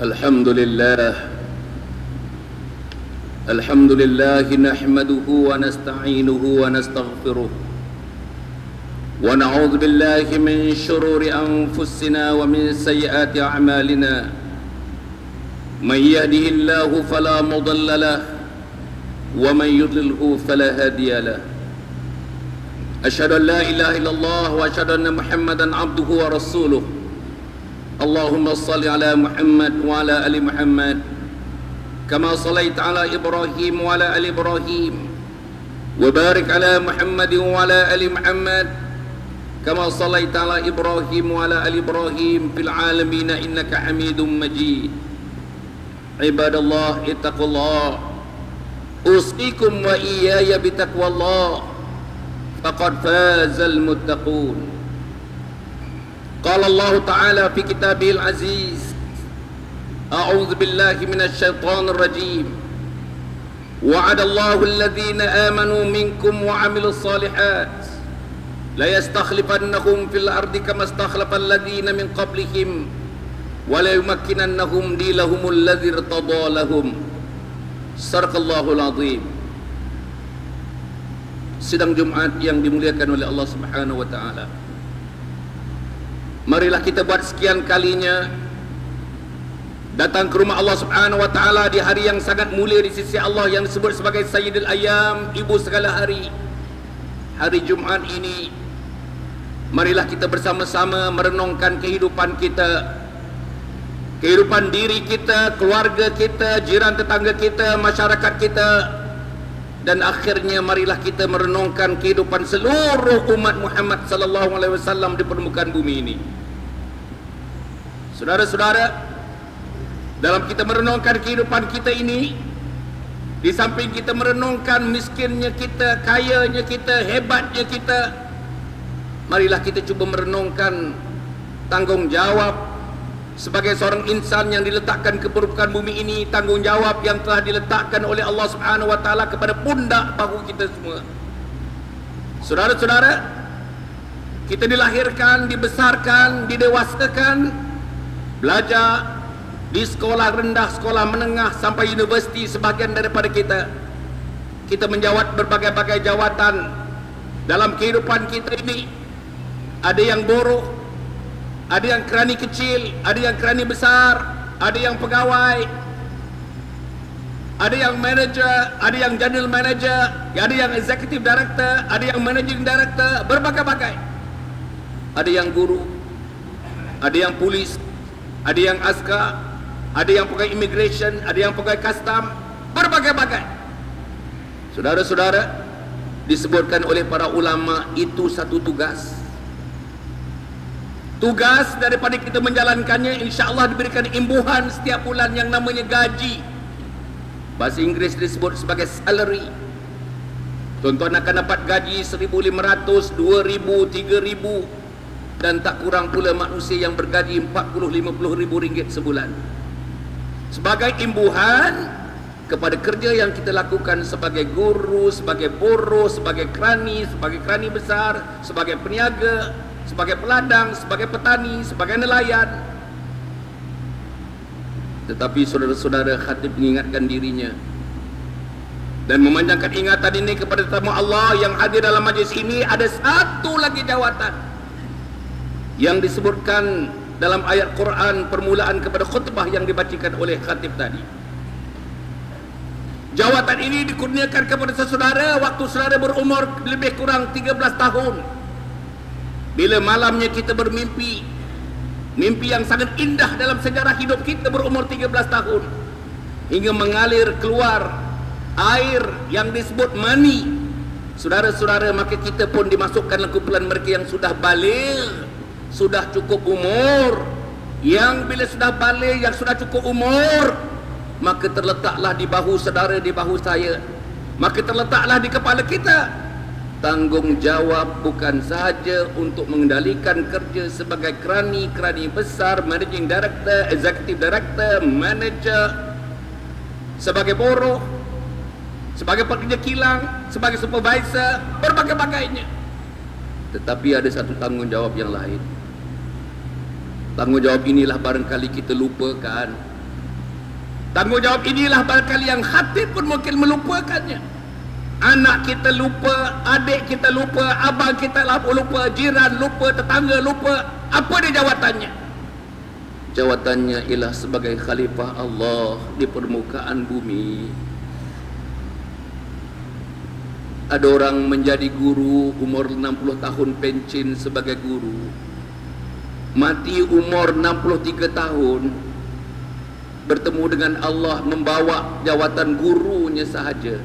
Alhamdulillah Alhamdulillah nahmaduhu wa nasta'inuhu wa nastaghfiruh wa na'udzu billahi min shururi anfusina wa min sayyiati a'malina may yahdihillahu fala mudilla lahu wa may yudlilhu fala hadiya lahu asyhadu an la ilaha illallah wa asyhadu anna muhammadan abduhu wa rasuluh Allahumma salli ala Muhammad wa ala ali Muhammad kama sallaita ala Ibrahim wa ala ali Ibrahim wa barik ala Muhammad wa ala ali Muhammad kama sallaita ala Ibrahim wa ala ali Ibrahim fil alamin innaka Hamidum Majid. Ibadallah ittaqullah usikum wa iyaya bitaqwallah faqad fazal muttaqun. Qala Allah Ta'ala fi kitabihil aziz A'udzu billahi minasy syaithanir rajim Wa'adallahu alladhina amanu minkum wa 'amilus shalihat la yastakhlifannahum fil ardi kama istakhlafal ladzina min qablihim wa la yumakkinannahum dinahumul ladzi irtada lahum. Sadaqallahul azim. Sidang Jumat yang dimuliakan oleh Allah Subhanahu wa taala. Marilah kita buat sekian kalinya datang ke rumah Allah Subhanahu wa taala di hari yang sangat mulia di sisi Allah yang disebut sebagai Sayyidul Ayyam, ibu segala hari. Hari Jumat ini marilah kita bersama-sama merenungkan kehidupan kita, kehidupan diri kita, keluarga kita, jiran tetangga kita, masyarakat kita, dan akhirnya marilah kita merenungkan kehidupan seluruh umat Muhammad sallallahu alaihi wasallam di permukaan bumi ini. Saudara-saudara, dalam kita merenungkan kehidupan kita ini, di samping kita merenungkan miskinnya kita, kayanya kita, hebatnya kita, marilah kita cuba merenungkan tanggungjawab sebagai seorang insan yang diletakkan ke permukaan bumi ini, tanggungjawab yang telah diletakkan oleh Allah Subhanahu wa taala kepada pundak bahu kita semua. Saudara-saudara, kita dilahirkan, dibesarkan, didewasakan, belajar di sekolah rendah, sekolah menengah sampai universiti. Sebahagian daripada kita menjawat berbagai-bagai jawatan dalam kehidupan kita ini. Ada yang buruh, ada yang kerani kecil, ada yang kerani besar, ada yang pegawai, ada yang manager, ada yang general manager, ada yang executive director, ada yang managing director, berbagai-bagai. Ada yang guru, ada yang polis, ada yang askar, ada yang pegawai immigration, ada yang pegawai custom, berbagai-bagai. Saudara-saudara, disebutkan oleh para ulama itu satu tugas. Tugas daripada kita menjalankannya, insya-Allah diberikan imbuhan setiap bulan yang namanya gaji. Bahasa Inggeris disebut sebagai salary. Tuan-tuan akan dapat gaji 1,500, 2,000, 3,000, dan tak kurang pula manusia yang bergaji 40-50 ribu ringgit sebulan. Sebagai imbuhan kepada kerja yang kita lakukan sebagai guru, sebagai buruh, sebagai kerani besar, sebagai peniaga, sebagai peladang, sebagai petani, sebagai nelayan. Tetapi saudara-saudara, khatib mengingatkan dirinya dan memanjangkan ingatan ini kepada tetamu Allah yang hadir dalam majlis ini. Ada satu lagi jawatan yang disebutkan dalam ayat Quran permulaan kepada khutbah yang dibacakan oleh khatib tadi. Jawatan ini dikurniakan kepada saudara waktu saudara berumur lebih kurang 13 tahun. Bila malamnya kita bermimpi, mimpi yang sangat indah dalam sejarah hidup kita berumur 13 tahun, hingga mengalir keluar air yang disebut mani. Saudara-saudara, maka kita pun dimasukkan dalam kumpulan mereka yang sudah baligh, sudah cukup umur. Yang bila sudah baligh, yang sudah cukup umur, maka terletaklah di bahu saudara, di bahu saya, maka terletaklah di kepala kita tanggungjawab bukan sahaja untuk mengendalikan kerja sebagai kerani besar, managing director, executive director, manager, sebagai buruh, sebagai pekerja kilang, sebagai supervisor, berbagai-bagainya. Tetapi ada satu tanggungjawab yang lain. Tanggungjawab inilah barangkali kita lupakan Tanggungjawab inilah barangkali yang khatib pun mungkin melupakannya. Anak kita lupa, adik kita lupa, abang kita lupa, jiran lupa, tetangga lupa. Apa dia jawatannya? Jawatannya ialah sebagai khalifah Allah di permukaan bumi. Ada orang menjadi guru umur 60 tahun pencin sebagai guru, mati umur 63 tahun, bertemu dengan Allah membawa jawatan gurunya sahaja,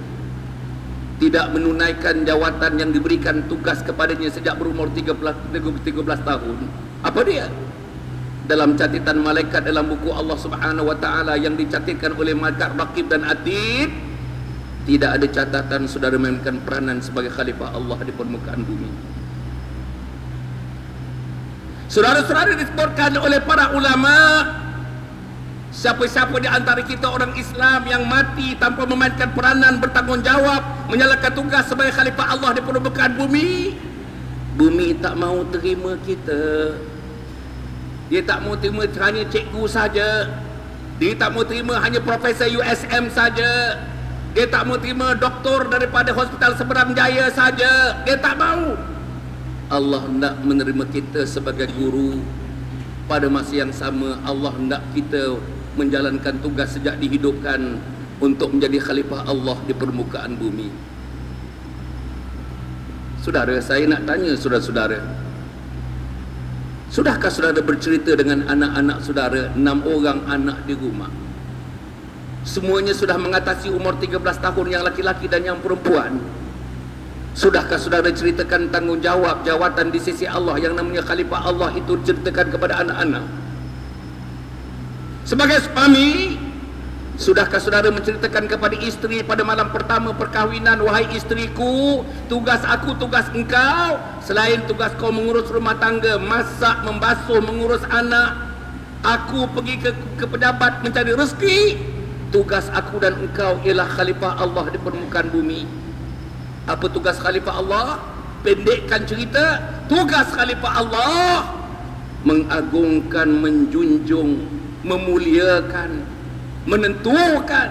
tidak menunaikan jawatan yang diberikan tugas kepadanya sejak berumur 13 tahun. Apa dia? Dalam catatan malaikat dalam buku Allah Subhanahu wa taala yang dicatatkan oleh malaikat Raqib dan Atid, tidak ada catatan saudara memainkan peranan sebagai khalifah Allah di permukaan bumi. Saudara-saudara, disebutkan oleh para ulama, siapa-siapa di antara kita orang Islam yang mati tanpa memainkan peranan bertanggungjawab menjalankan tugas sebagai khalifah Allah di permukaan bumi, bumi tak mau terima kita. Dia tak mau terima hanya cikgu saja. Dia tak mau terima hanya profesor USM saja. Dia tak mau terima doktor daripada Hospital Seberang Jaya saja. Dia tak mau. Allah hendak menerima kita sebagai guru. Pada masa yang sama, Allah hendak kita menjalankan tugas sejak dihidupkan untuk menjadi khalifah Allah di permukaan bumi. Saudara, saya nak tanya saudara-saudara, sudahkah saudara bercerita dengan anak-anak saudara, 6 orang anak di rumah? Semuanya sudah mengatasi umur 13 tahun, yang laki-laki dan yang perempuan. Sudahkah saudara ceritakan tanggungjawab jawatan di sisi Allah yang namanya khalifah Allah itu diceritakan kepada anak-anak? Sebagai suami, sudahkah saudara menceritakan kepada isteri pada malam pertama perkahwinan, wahai isteriku, tugas aku, tugas engkau, selain tugas kau mengurus rumah tangga, masak, membasuh, mengurus anak, aku pergi ke pejabat mencari rezeki, tugas aku dan engkau ialah khalifah Allah di permukaan bumi. Apa tugas khalifah Allah? Pendekkan cerita, tugas khalifah Allah mengagungkan, menjunjung, memuliakan, menentukan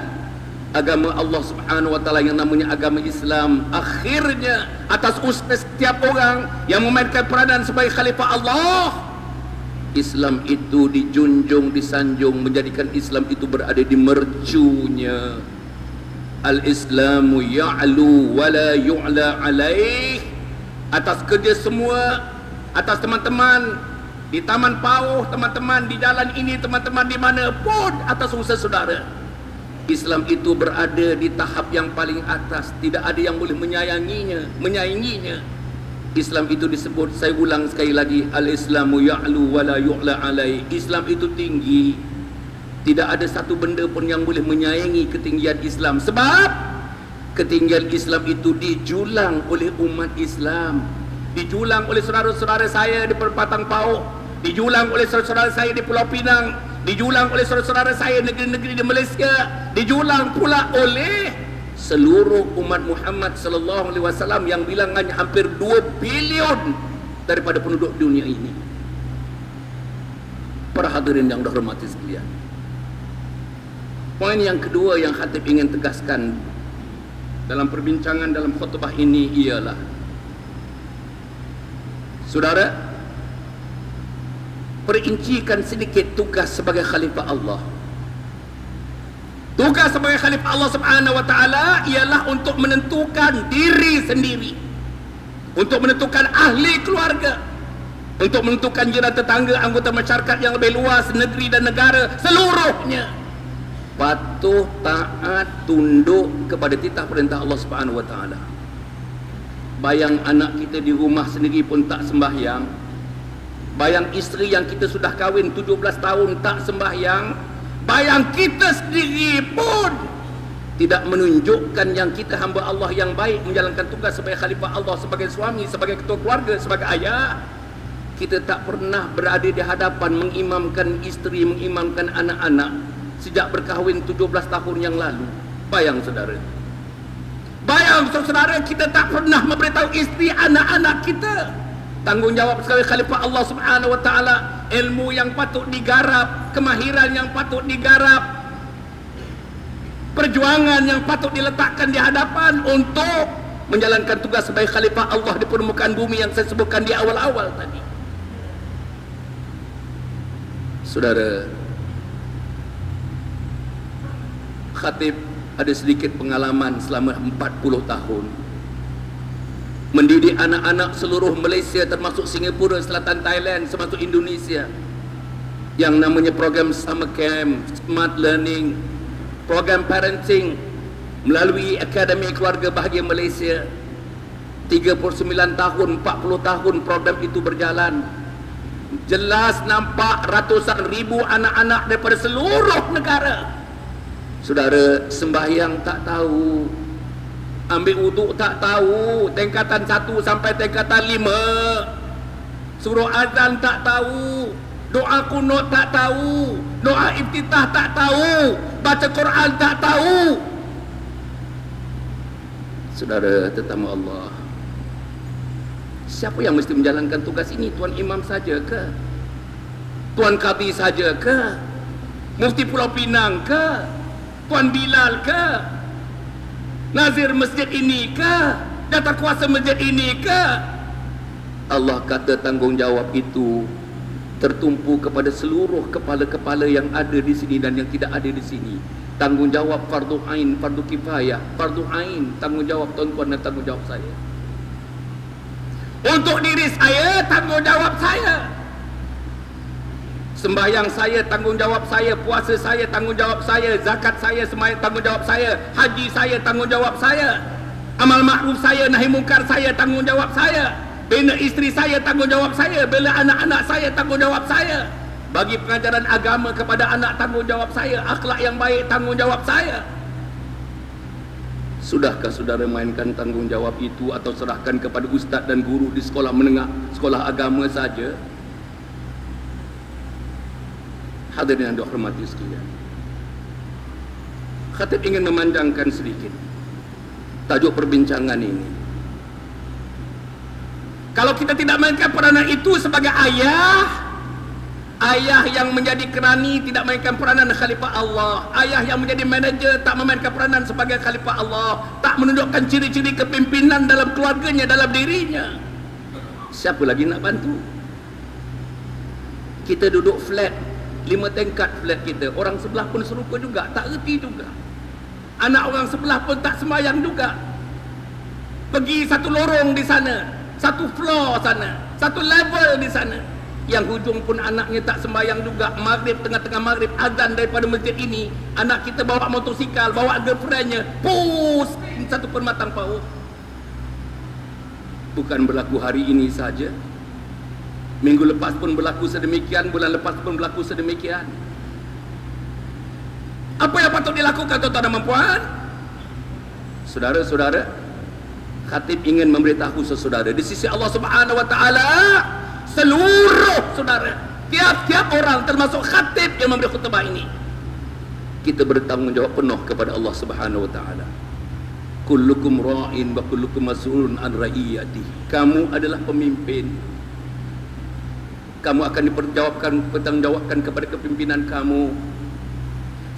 agama Allah Subhanahu wa taala yang namanya agama Islam. Akhirnya atas usaha setiap orang yang memainkan peranan sebagai khalifah Allah, Islam itu dijunjung, disanjung, menjadikan Islam itu berada di mercunya. Al-Islamu ya'lu wa la yu'la alaih. Atas kerja semua, atas teman-teman di Taman Pauh, teman-teman di jalan ini, teman-teman di mana pun, atas usaha saudara, Islam itu berada di tahap yang paling atas. Tidak ada yang boleh menyainginya. Islam itu disebut, saya ulang sekali lagi, Al-Islamu ya'lu wa la yu'la alaih. Islam itu tinggi. Tidak ada satu benda pun yang boleh menyaingi ketinggian Islam. Sebab ketinggian Islam itu dijulang oleh umat Islam, dijulang oleh saudara-saudara saya di Perempatan Pauh, dijulang oleh saudara-saudara saya di Pulau Pinang, dijulang oleh saudara-saudara saya negeri-negeri di Malaysia, dijulang pula oleh seluruh umat Muhammad sallallahu alaihi wasallam yang bilangannya hampir 2 bilion daripada penduduk dunia ini. Para hadirin yang dihormati sekalian, poin yang kedua yang khatib ingin tegaskan dalam perbincangan dalam khutbah ini ialah, saudara, perincikan sedikit tugas sebagai khalifah Allah. Tugas sebagai khalifah Allah Subhanahu wa taala ialah untuk menentukan diri sendiri, untuk menentukan ahli keluarga, untuk menentukan jiran tetangga, anggota masyarakat yang lebih luas, negeri dan negara seluruhnya. Patuh, taat, tunduk kepada titah perintah Allah Subhanahu wa taala. Bayang anak kita di rumah sendiri pun tak sembahyang. Bayang isteri yang kita sudah kahwin 17 tahun tak sembahyang. Bayang kita sendiri pun tidak menunjukkan yang kita hamba Allah yang baik, menjalankan tugas sebagai khalifah Allah, sebagai suami, sebagai ketua keluarga, sebagai ayah. Kita tak pernah berada di hadapan mengimamkan isteri, mengimamkan anak-anak sejak berkahwin 17 tahun yang lalu. Bayang saudara, bayang saudara, kita tak pernah memberitahu isteri, anak-anak kita tanggungjawab sebagai khalifah Allah Subhanahu wa taala, ilmu yang patut digarap, kemahiran yang patut digarap, perjuangan yang patut diletakkan di hadapan untuk menjalankan tugas sebagai khalifah Allah di permukaan bumi yang saya sebutkan di awal-awal tadi. Saudara, khatib ada sedikit pengalaman selama 40 tahun mendidik anak-anak seluruh Malaysia, termasuk Singapura, Selatan Thailand, termasuk Indonesia, yang namanya program Summer Camp, Smart Learning, program Parenting melalui Akademi Keluarga Bahagia Malaysia. 39 tahun, 40 tahun program itu berjalan. Jelas nampak ratusan ribu anak-anak daripada seluruh negara. Saudara, sembahyang tak tahu, ambil wuduk tak tahu, tingkatan 1 sampai tingkatan 5. Suruh azan tak tahu, doa kunut tak tahu, doa iftitah tak tahu, baca Quran tak tahu. Saudara, tetamu Allah, siapa yang mesti menjalankan tugas ini? Tuan Imam saja ke? Tuan Qadhi saja ke? Mufti Pulau Pinang ke? Tuan Bilal ke? Nazir masjid ini ke? Data kuasa masjid ini ke? Allah kata tanggungjawab itu tertumpu kepada seluruh kepala-kepala yang ada di sini dan yang tidak ada di sini. Tanggungjawab fardu ain, fardu kifayah, fardu ain, tanggungjawab tuan-tuan dan tanggungjawab saya. Untuk diri saya, tanggungjawab saya. Sembahyang saya, tanggungjawab saya. Puasa saya, tanggungjawab saya. Zakat saya, sembahyang, tanggungjawab saya. Haji saya, tanggungjawab saya. Amal makruf saya, nahi mungkar saya, tanggungjawab saya. Bina isteri saya, tanggungjawab saya. Bina anak-anak saya, tanggungjawab saya. Bagi pengajaran agama kepada anak, tanggungjawab saya. Akhlak yang baik, tanggungjawab saya. Sudahkah saudara mainkan tanggungjawab itu atau serahkan kepada ustaz dan guru di sekolah menengah, sekolah agama saja? Hadirin yang dihormati sekalian, khatib ingin memanjangkan sedikit tajuk perbincangan ini. Kalau kita tidak mainkan peranan itu sebagai ayah, ayah yang menjadi kerani tidak mainkan peranan khalifah Allah, ayah yang menjadi manager tak memainkan peranan sebagai khalifah Allah, tak menunjukkan ciri-ciri kepimpinan dalam keluarganya, dalam dirinya, siapa lagi nak bantu? Kita duduk flat, 5 tingkat flat kita, orang sebelah pun serupa juga, tak reti juga. Anak orang sebelah pun tak sembahyang juga. Pergi satu lorong di sana, satu floor sana, satu level di sana, yang hujung pun anaknya tak sembahyang juga. Maghrib, tengah-tengah maghrib, azan daripada masjid ini, anak kita bawa motosikal, bawa girlfriendnya, pus satu permatang paut. Bukan berlaku hari ini saja, minggu lepas pun berlaku sedemikian, bulan lepas pun berlaku sedemikian. Apa yang patut dilakukan tuan-tuan dan puan? Saudara-saudara, khatib ingin memberitahu saudara, di sisi Allah Subhanahu wa taala, seluruh saudara, tiap-tiap orang termasuk khatib yang memberi khutbah ini, kita bertanggungjawab penuh kepada Allah Subhanahu wa taala. Kullukum ra'in wa kullukum mas'ulun an ra'iyatihi. Kamu adalah pemimpin. Kamu akan dipertanggungjawabkan kepada kepimpinan kamu.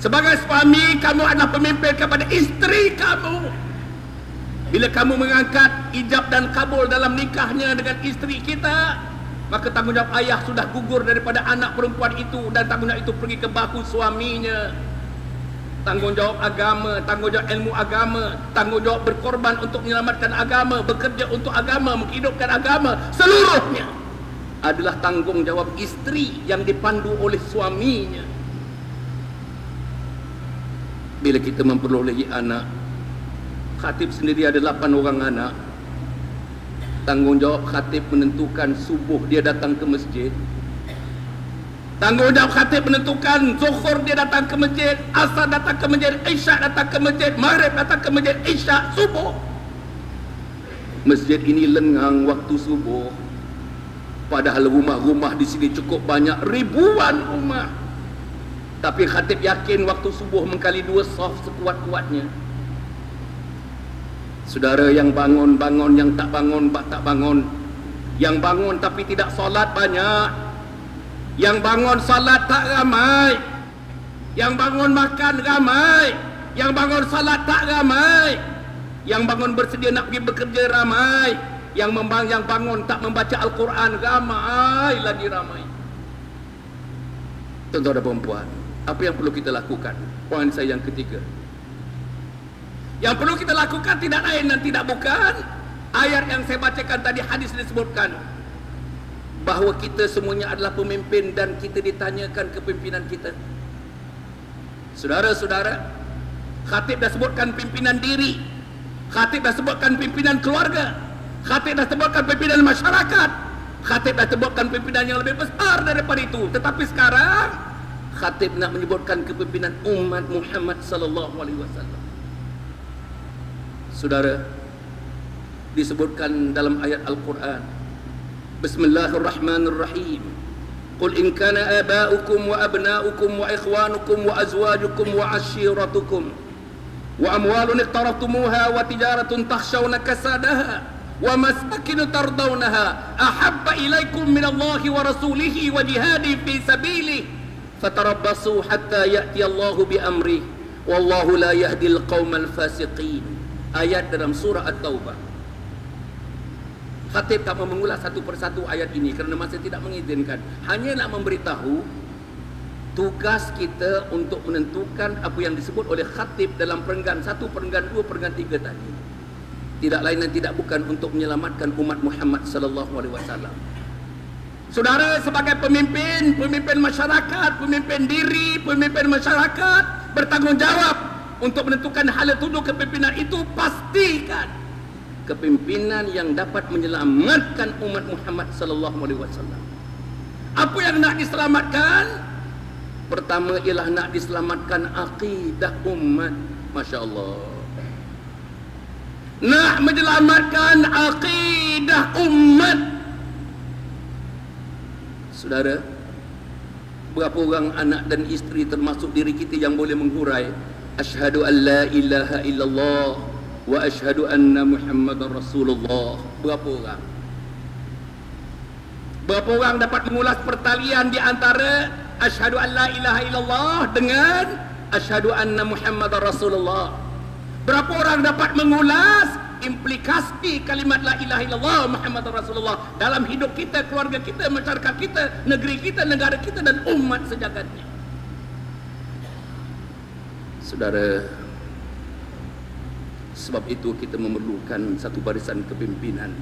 Sebagai suami, kamu adalah pemimpin kepada isteri kamu. Bila kamu mengangkat ijab dan kabul dalam nikahnya dengan isteri kita, maka tanggungjawab ayah sudah gugur daripada anak perempuan itu, dan tanggungjawab itu pergi ke bahu suaminya. Tanggungjawab agama, tanggungjawab ilmu agama, tanggungjawab berkorban untuk menyelamatkan agama, bekerja untuk agama, menghidupkan agama, seluruhnya adalah tanggungjawab isteri yang dipandu oleh suaminya. Bila kita memperolehi anak, khatib sendiri ada 8 orang anak. Tanggungjawab khatib menentukan subuh dia datang ke masjid. Tanggungjawab khatib menentukan zuhur dia datang ke masjid, asar datang ke masjid, isyak datang ke masjid, maghrib datang ke masjid, isyak, subuh. Masjid ini lengang waktu subuh, padahal rumah-rumah di sini cukup banyak, ribuan rumah. Tapi khatib yakin waktu subuh mengkali 2 saf sekuat-kuatnya. Saudara, yang bangun-bangun, yang tak bangun, tak bangun. Yang bangun tapi tidak solat banyak. Yang bangun solat tak ramai. Yang bangun makan ramai. Yang bangun salat tak ramai. Yang bangun bersedia nak pergi bekerja ramai. Yang bangun tak membaca Al-Quran ramai lagi ramai. Tuan-tuan dan puan-puan, apa yang perlu kita lakukan? Poin saya yang ketiga. Yang perlu kita lakukan tidak lain dan tidak bukan ayat yang saya bacakan tadi, hadis disebutkan bahawa kita semuanya adalah pemimpin dan kita ditanyakan kepimpinan kita. Saudara-saudara, khatib dah sebutkan pimpinan diri, khatib dah sebutkan pimpinan keluarga, khatib dah sebutkan pimpinan masyarakat, khatib dah sebutkan pimpinan yang lebih besar daripada itu. Tetapi sekarang khatib nak menyebutkan kepimpinan umat Muhammad sallallahu alaihi wasallam. Saudara, disebutkan dalam ayat Al-Quran, Bismillahirrahmanirrahim. Qul in kana aba'ukum wa abna'ukum wa ikhwanukum wa azwajukum wa ashiratukum wa amwalun iqtaraftumuha wa tijaratun takhshawna kasadaha wa masakin tardawnaha ahabba ilaikum minallahi wa rasulihi wa jihadin fi sabilihi fatarabbasu hatta ya'ti Allahu bi amri wallahu la yahdil qaumal fasiqin. Ayat dalam surah At-Taubah. Khatib tak mau mengulas satu persatu ayat ini kerana masa tidak mengizinkan. Hanya nak memberitahu tugas kita untuk menentukan apa yang disebut oleh khatib dalam perenggan 1, perenggan 2, perenggan 3 tadi. Tidak lain dan tidak bukan untuk menyelamatkan umat Muhammad sallallahu alaihi wasallam. Saudara, sebagai pemimpin, pemimpin masyarakat, pemimpin diri, pemimpin masyarakat, bertanggungjawab untuk menentukan hala tuju kepimpinan itu. Pastikan kepimpinan yang dapat menyelamatkan umat Muhammad sallallahu alaihi wasallam. Apa yang nak diselamatkan? Pertama ialah nak diselamatkan akidah umat. Masya-Allah. Nak menyelamatkan akidah umat. Saudara, berapa orang anak dan isteri termasuk diri kita yang boleh menghurai asyhadu an la ilaha illallah wa asyhadu anna Muhammadar Rasulullah? Berapa orang? Berapa orang dapat mengulas pertalian di antara asyhadu an la ilaha illallah dengan asyhadu anna Muhammadar Rasulullah? Berapa orang dapat mengulas implikasi kalimat la ilaha illallah Muhammadar Rasulullah dalam hidup kita, keluarga kita, masyarakat kita, negeri kita, negara kita dan umat sejagatnya? Saudara, sebab itu kita memerlukan satu barisan kepimpinan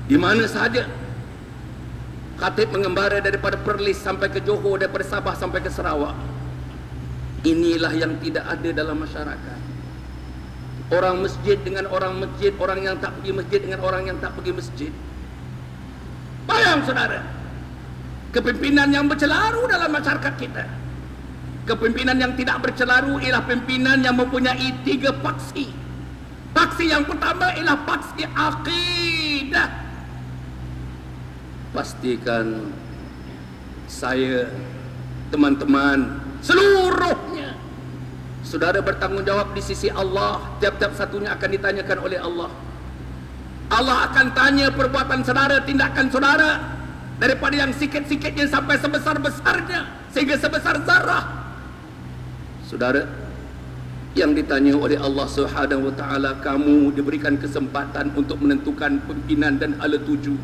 di mana sahaja. Khatib mengembara daripada Perlis sampai ke Johor, daripada Sabah sampai ke Sarawak. Inilah yang tidak ada dalam masyarakat. Orang masjid dengan orang masjid, orang yang tak pergi masjid dengan orang yang tak pergi masjid. Bayang saudara, kepimpinan yang bercelaru dalam masyarakat kita. Kepimpinan yang tidak bercelaru ialah pimpinan yang mempunyai 3 paksi. Paksi yang pertama ialah paksi akidah. Pastikan saya, teman-teman, seluruhnya, saudara bertanggungjawab di sisi Allah. Tiap-tiap satunya akan ditanyakan oleh Allah. Allah akan tanya perbuatan saudara, tindakan saudara, daripada yang sikit-sikitnya sampai sebesar-besarnya, sehingga sebesar zarah. Saudara, yang ditanya oleh Allah Subhanahu wa taala, kamu diberikan kesempatan untuk menentukan pimpinan dan hala tuju.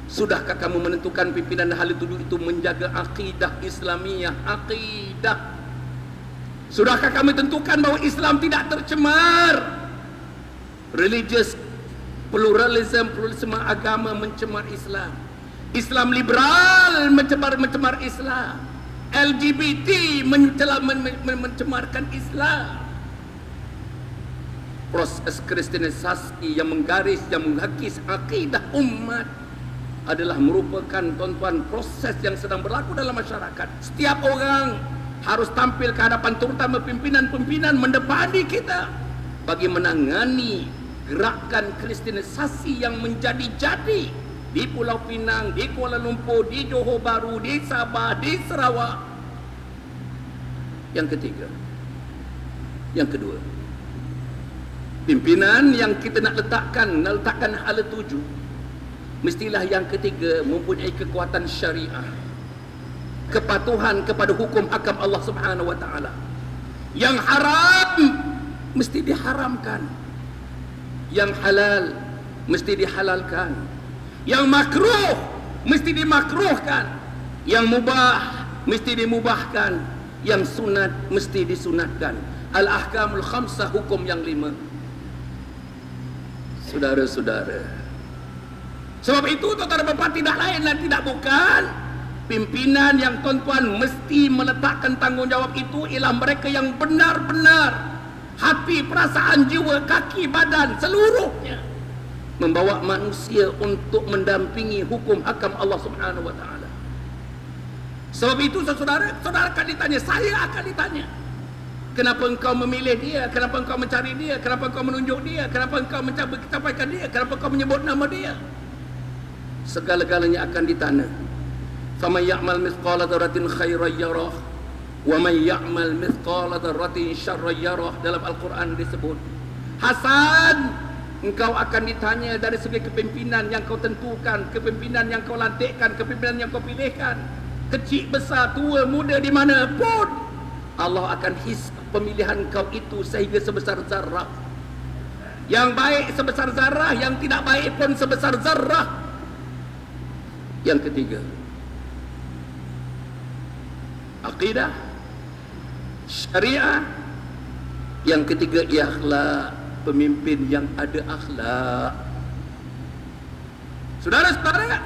Sudahkah kamu menentukan pimpinan dan hala tuju itu menjaga akidah Islamiyah, akidah? Sudahkah kami tentukan bahawa Islam tidak tercemar? Religious pluralisme agama mencemar Islam. Islam liberal mencemar Islam. LGBT mencemarkan Islam. Proses kristenisasi yang menggaris, yang menghakis akidah umat adalah merupakan, tuan-tuan, proses yang sedang berlaku dalam masyarakat. Setiap orang harus tampil ke hadapan, terutama pimpinan-pimpinan mendepani kita, bagi menangani gerakan kristenisasi yang menjadi-jadi di Pulau Pinang, di Kuala Lumpur, di Johor Bahru, di Sabah, di Sarawak. Yang ketiga, yang kedua, pimpinan yang kita nak letakkan hala tuju, mestilah yang ketiga mempunyai kekuatan syariah, kepatuhan kepada hukum hakam Allah Subhanahu wa taala. Yang haram mesti diharamkan, yang halal mesti dihalalkan, yang makruh mesti dimakruhkan, yang mubah mesti dimubahkan, yang sunat mesti disunatkan. Al-ahkamul khamsah, hukum yang 5. Saudara-saudara, sebab itu tuan-tuan dan puan tidak lain dan tidak bukan, pimpinan yang tuan-tuan mesti meletakkan tanggungjawab itu ialah mereka yang benar-benar hati, perasaan, jiwa, kaki, badan, seluruhnya membawa manusia untuk mendampingi hukum hakam Allah Subhanahu wa taala. Sebab itu saudara akan ditanya, saya akan ditanya, kenapa engkau memilih dia, kenapa engkau mencari dia, kenapa engkau menunjuk dia, kenapa engkau mencapaikan dia, kenapa engkau menyebut nama dia. Segala-galanya akan ditanya. Faman ya'mal mithqala dzarratin khairan yarah wa man ya'mal mithqala dzarratin syarran yarah. Dalam Al-Quran disebut, Hasan, engkau akan ditanya dari segi kepimpinan yang kau tentukan, kepimpinan yang kau lantikkan, kepimpinan yang kau pilihkan, kecil, besar, tua, muda, di mana pun Allah akan hisab pemilihan kau itu sehingga sebesar zarrah. Yang baik sebesar zarrah, yang tidak baik pun sebesar zarrah. Yang ketiga, akidah, syariah. Yang ketiga, akhlak, pemimpin yang ada akhlak. Saudara-saudara,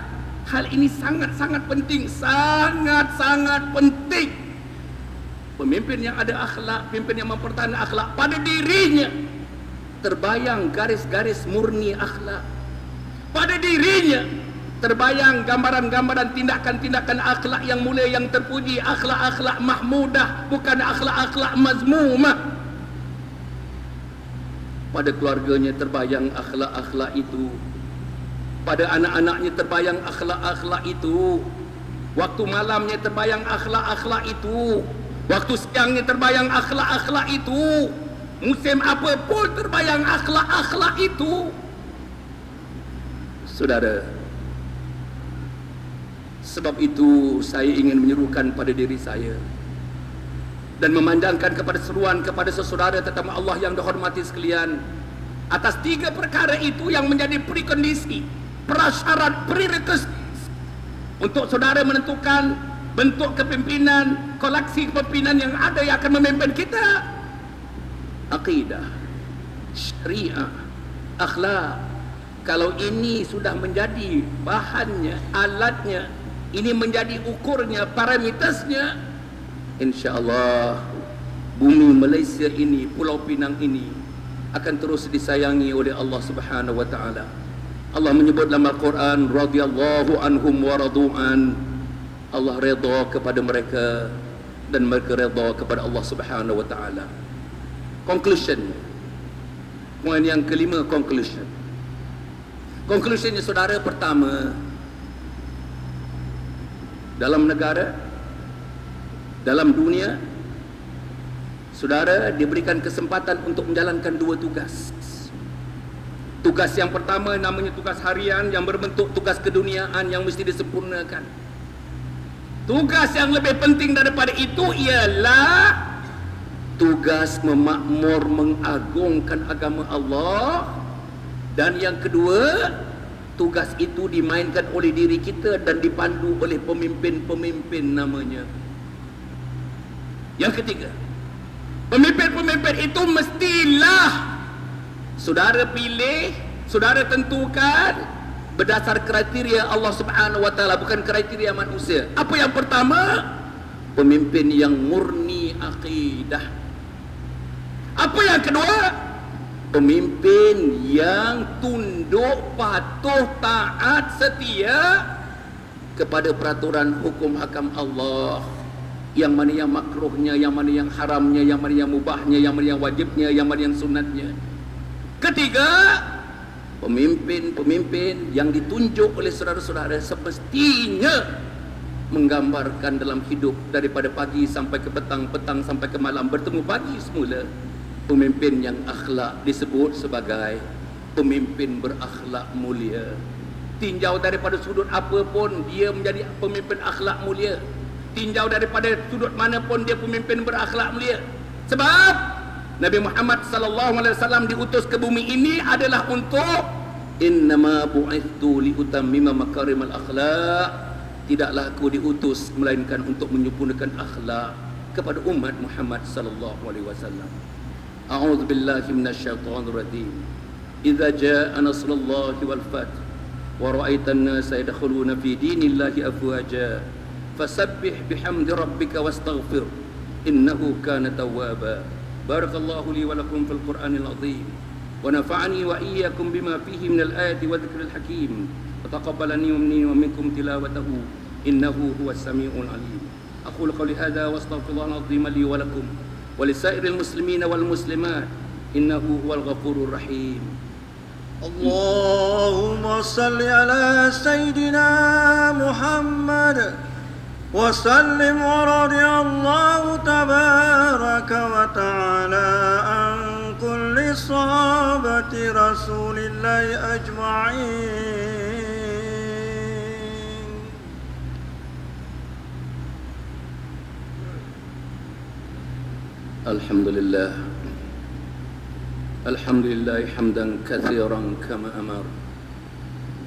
hal ini sangat-sangat penting, sangat-sangat penting. Pemimpin yang ada akhlak, pemimpin yang mempertahankan akhlak pada dirinya, terbayang garis-garis murni akhlak. Pada dirinya terbayang gambaran-gambaran tindakan-tindakan akhlak yang mulia, yang terpuji, akhlak-akhlak mahmudah, bukan akhlak-akhlak mazmumah. Pada keluarganya terbayang akhlak-akhlak itu, pada anak-anaknya terbayang akhlak-akhlak itu, waktu malamnya terbayang akhlak-akhlak itu, waktu siangnya terbayang akhlak-akhlak itu, musim apa pun terbayang akhlak-akhlak itu. Saudara, sebab itu saya ingin menyerukan pada diri saya dan memandangkan kepada seruan kepada saudara tetamu Allah yang dihormati sekalian, atas 3 perkara itu yang menjadi prekondisi, prasyarat, prerequisite untuk saudara menentukan bentuk kepimpinan, koleksi kepimpinan yang ada yang akan memimpin kita. Akidah, syariah, akhlak. Kalau ini sudah menjadi bahannya, alatnya, ini menjadi ukurnya, parametersnya, insya-Allah bumi Malaysia ini, Pulau Pinang ini akan terus disayangi oleh Allah Subhanahu wa taala. Allah menyebut dalam Al-Quran, radhiyallahu anhum wa radu'an. Allah redha kepada mereka dan mereka redha kepada Allah Subhanahu wa taala. Conclusion. Poin yang kelima, conclusion. Conclusionnya saudara, pertama, dalam negara, dalam dunia, saudara diberikan kesempatan untuk menjalankan 2 tugas. Tugas yang pertama namanya tugas harian yang berbentuk tugas keduniaan yang mesti disempurnakan. Tugas yang lebih penting daripada itu ialah tugas memakmur, mengagungkan agama Allah. Dan yang kedua, tugas itu dimainkan oleh diri kita dan dipandu oleh pemimpin-pemimpin namanya. Yang ketiga, pemimpin-pemimpin itu mestilah saudara pilih, saudara tentukan berdasar kriteria Allah Subhanahu wa taala, bukan kriteria manusia. Apa yang pertama? Pemimpin yang murni akidah. Apa yang kedua? Pemimpin yang tunduk, patuh, taat, setia kepada peraturan hukum hakam Allah. Yang mana yang makruhnya, yang mana yang haramnya, yang mana yang mubahnya, yang mana yang wajibnya, yang mana yang sunatnya. Ketiga, pemimpin-pemimpin yang ditunjuk oleh saudara-saudara semestinya menggambarkan dalam hidup daripada pagi sampai ke petang, petang sampai ke malam, bertemu pagi semula. Pemimpin yang akhlak disebut sebagai pemimpin berakhlak mulia. Tinjau daripada sudut apa pun dia menjadi pemimpin akhlak mulia. Tinjau daripada sudut mana pun dia pemimpin berakhlak mulia. Sebab Nabi Muhammad sallallahu alaihi wasallam diutus ke bumi ini adalah untuk innama bu'ithtu liutammima makarimal akhlaq. Tidaklah aku diutus melainkan untuk menyempurnakan akhlak kepada umat Muhammad sallallahu alaihi wasallam. A'udzu billahi minasyaitonir rajim. Idza jaa nasrullahi wal fath wa ra'aitan nasa yadkhuluna fi dinillahi afwaja fasabbih bihamdi rabbika wastaghfir innahu kana tawwaba. Barakallahu li wa lakum fil Qur'anil azim wa nafa'ani wa iyyakum bima fihi minal ayati wa dzikril hakim wa taqabbalani minni wa minkum tilawatahu innahu huwas samiul alim. Aqulu qawli hadha wa astaghfirullahal azim li wa lakum wa lisairil muslimina wal muslimat innahu huwal ghafurur rahim. Allahumma salli ala Sayyidina Muhammad wa sallim wa radiyallahu tabaraka wa ta'ala an kulli sahabati Rasulillahi ajma'in. Alhamdulillah. Alhamdulillah hamdan katsiran kama amar.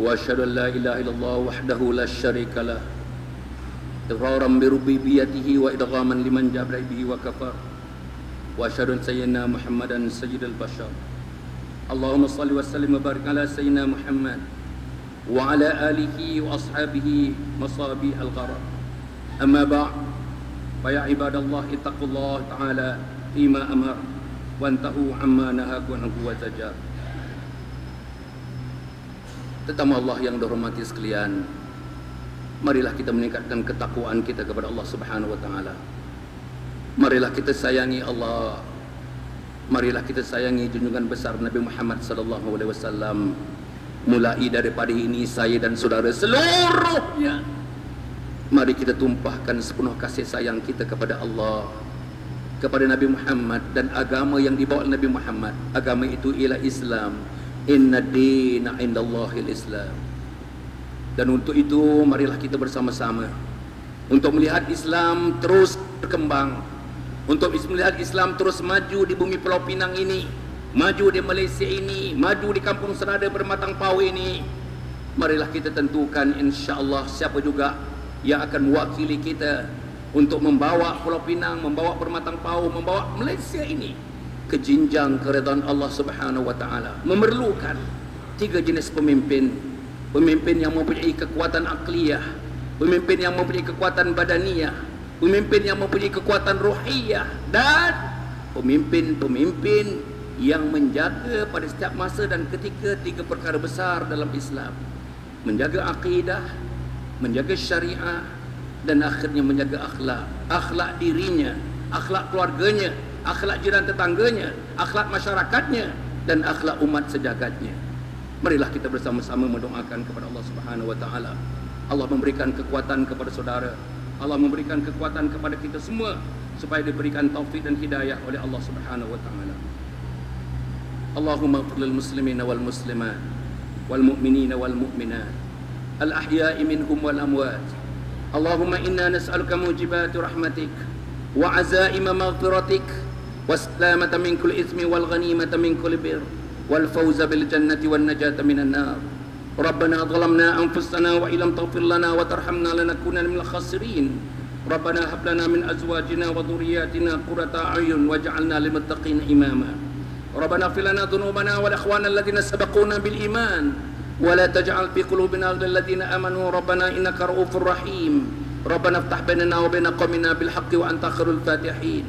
Wa asyhadu an la ilaha illallah wahdahu la syarika lah. Iqraran bi rububiyyatihi wa idghaman liman jabra bihi wa kafar. Wa asyhadu an sayyidina Muhammadan sayyidul bashar. Allahumma shalli wa sallim wa barik ala sayyidina Muhammad wa ala alihi wa ashabihi masabi al-gharar. Amma ba'd. Fa ya ibadallah ittaqullah ta'ala fima amar wantahu amma nahaku anhu wa zajar. Tetamu Allah yang dihormati sekalian, marilah kita meningkatkan ketakwaan kita kepada Allah Subhanahu wa taala. Marilah kita sayangi Allah. Marilah kita sayangi junjungan besar Nabi Muhammad sallallahu alaihi wasallam. Mulai daripada ini saya dan saudara seluruhnya, mari kita tumpahkan sepenuh kasih sayang kita kepada Allah, kepada Nabi Muhammad dan agama yang dibawa Nabi Muhammad. Agama itu ialah Islam. Inna dina indallahil Islam. Dan untuk itu marilah kita bersama-sama untuk melihat Islam terus berkembang, untuk melihat Islam terus maju di bumi Pulau Pinang ini, maju di Malaysia ini, maju di Kampung Serada Bermatang Pau ini. Marilah kita tentukan insya-Allah siapa juga yang akan mewakili kita untuk membawa Pulau Pinang, membawa Permatang Pau, membawa Malaysia ini ke jenjang keridhaan Allah Subhanahu wa taala. Memerlukan tiga jenis pemimpin. Pemimpin yang mempunyai kekuatan akliyah, pemimpin yang mempunyai kekuatan badaniyah, pemimpin yang mempunyai kekuatan ruhiyah, dan pemimpin-pemimpin yang menjaga pada setiap masa dan ketika tiga perkara besar dalam Islam: menjaga akidah, menjaga syariah, dan akhirnya menjaga akhlak. Akhlak dirinya, akhlak keluarganya, akhlak jiran tetangganya, akhlak masyarakatnya, dan akhlak umat sejagatnya. Marilah kita bersama-sama mendoakan kepada Allah Subhanahu wa taala. Allah memberikan kekuatan kepada saudara. Allah memberikan kekuatan kepada kita semua supaya diberikan taufik dan hidayah oleh Allah Subhanahu wa taala. Allahumma ighfir lil muslimina wal muslimat wal mu'minina wal mu'minat al ahya'i minhum wal amwat. Allahumma inna nas'aluka mujibati rahmatik wa azaima maghfiratik wassalamata min kulli ithmi wal ghanimata min kulli bir wal fawza bil jannati wan najata minan nar. Rabbana zalamna anfusana wa illam taghfir lana wa tarhamna lanakunanna minal khasirin. Rabbana hab lana min azwajina wa dhurriyyatina qurrata a'yun waj'alna lil muttaqina imama. Rabbana ighfir lana dhunubana wa li ikhwana alladhina sabaquna bil iman wa la taj'al fi qulubina ghillan lil ladzina amanu rabbana innaka ra'ufur rahim. Rabbana iftah bainana wa bain qaumina bil haqqi wa anta khairul fatihin.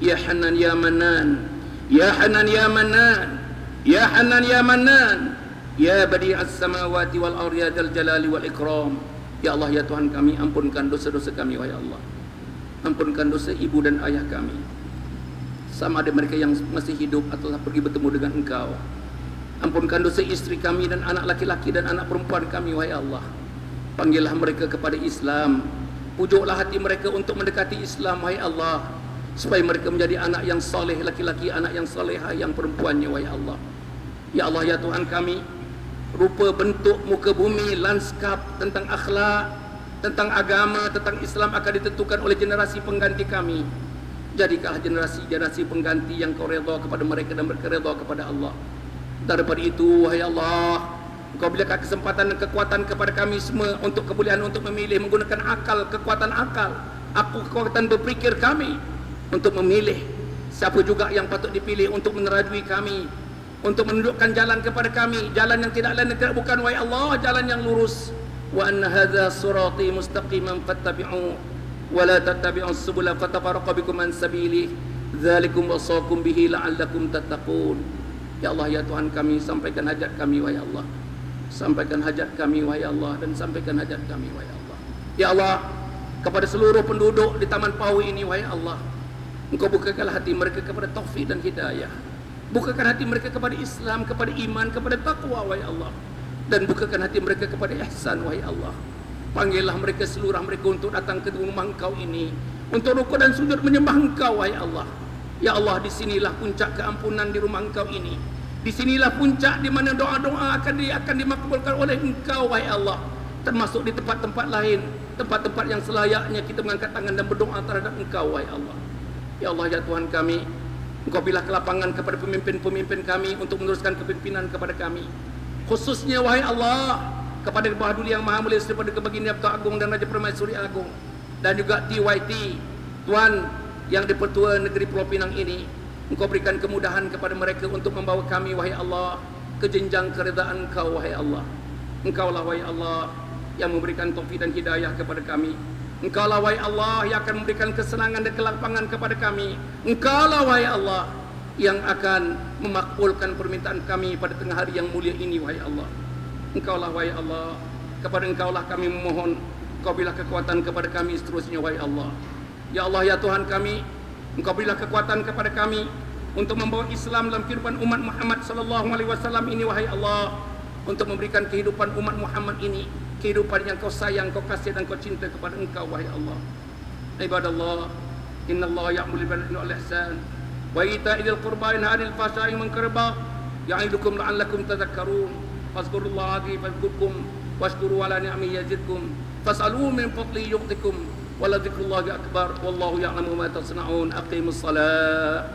Ya Hanan ya Mannan, ya Hanan ya Mannan, ya Hanan ya Mannan, ya Badi'as samawati wal ardi dzal jalali wal ikram. Ya Allah, ya Tuhan kami, ampunkan dosa-dosa kami wahai Allah. Ampunkan dosa ibu dan ayah kami, sama ada mereka yang masih hidup atau telah pergi bertemu dengan Engkau. Ampunkan dosa istri kami dan anak laki-laki dan anak perempuan kami wahai Allah. Panggillah mereka kepada Islam. Pujuklah hati mereka untuk mendekati Islam wahai Allah, supaya mereka menjadi anak yang saleh laki-laki, anak yang salehah yang perempuannya wahai Allah. Ya Allah, ya Tuhan kami, rupa bentuk muka bumi, lanskap tentang akhlak, tentang agama, tentang Islam akan ditentukan oleh generasi pengganti kami. Jadikanlah generasi-generasi pengganti yang kau redha kepada mereka dan mereka redha kepada Allah. Daripada itu, wahai Allah, Engkau berikan kesempatan dan kekuatan kepada kami semua untuk kebolehan untuk memilih menggunakan akal, kekuatan akal, kekuatan berfikir kami untuk memilih siapa juga yang patut dipilih untuk menerajui kami, untuk menunjukkan jalan kepada kami, jalan yang tidak lain dan tidak bukan, wahai Allah, jalan yang lurus. Wa anna hadza sirati mustaqiman fattabi'u wa la tattabi'us subula fatafarraqa bikum an sabili dzalikum wasaqum bihi la'allakum tattaqun. Ya Allah, ya Tuhan kami, sampaikan hajat kami, wahai Allah. Sampaikan hajat kami, wahai Allah, dan sampaikan hajat kami, wahai Allah. Ya Allah, kepada seluruh penduduk di Taman Pau ini, wahai Allah, Engkau bukakanlah hati mereka kepada taufik dan hidayah. Bukakan hati mereka kepada Islam, kepada iman, kepada taqwa, wahai Allah. Dan bukakan hati mereka kepada ihsan, wahai Allah. Panggillah mereka seluruh mereka untuk datang ke rumah Engkau ini, untuk rukuk dan sujud menyembah Engkau, wahai Allah. Ya Allah, di sinilah puncak keampunan di rumah Engkau ini. Di sinilah puncak di mana doa-doa akan dimakbulkan oleh Engkau, wahai Allah. Termasuk di tempat-tempat lain, tempat-tempat yang selayaknya kita mengangkat tangan dan berdoa terhadap Engkau, wahai Allah. Ya Allah, ya Tuhan kami, Engkau berilah kelapangan kepada pemimpin-pemimpin kami untuk meneruskan kepimpinan kepada kami. Khususnya, wahai Allah, kepada Bahduli yang Maha Mulia daripada Kebaginda Tuan Agung dan Raja Permaisuri Agung, dan juga TYT, Tuan yang di-Pertua Negeri Pulau Pinang ini, Engkau berikan kemudahan kepada mereka untuk membawa kami, wahai Allah, ke jenjang keredaan Engkau, wahai Allah. Engkaulah, wahai Allah, yang memberikan taufik dan hidayah kepada kami. Engkaulah, wahai Allah, yang akan memberikan kesenangan dan kelapangan kepada kami. Engkaulah, wahai Allah, yang akan memakbulkan permintaan kami pada tengah hari yang mulia ini, wahai Allah. Engkaulah, wahai Allah, kepada Engkaulah kami memohon, Engkau berilah kekuatan kepada kami seterusnya, wahai Allah. Ya Allah, ya Tuhan kami, Engkau berilah kekuatan kepada kami untuk membawa Islam dalam kehidupan umat Muhammad sallallahu alaihi wasallam ini, wahai Allah, untuk memberikan kehidupan umat Muhammad ini kehidupan yang Kau sayang, Kau kasih dan Kau cinta kepada Engkau, wahai Allah. Ibadallah, innallaha ya'muru bil 'adli wal ihsan wa ita'i dzil qurba wa yanha 'anil fahsya'i wal munkari wal baghi ya'idukum la'allakum tadhakkarun. Fazkurullaha fazkurkum washkuru ala ni'amihi yazidkum fas'aluhu min fadlihi yu'tikum wa la dzikrullahi akbar wallahu ya'lamu ma tasna'un. Aqimus salat.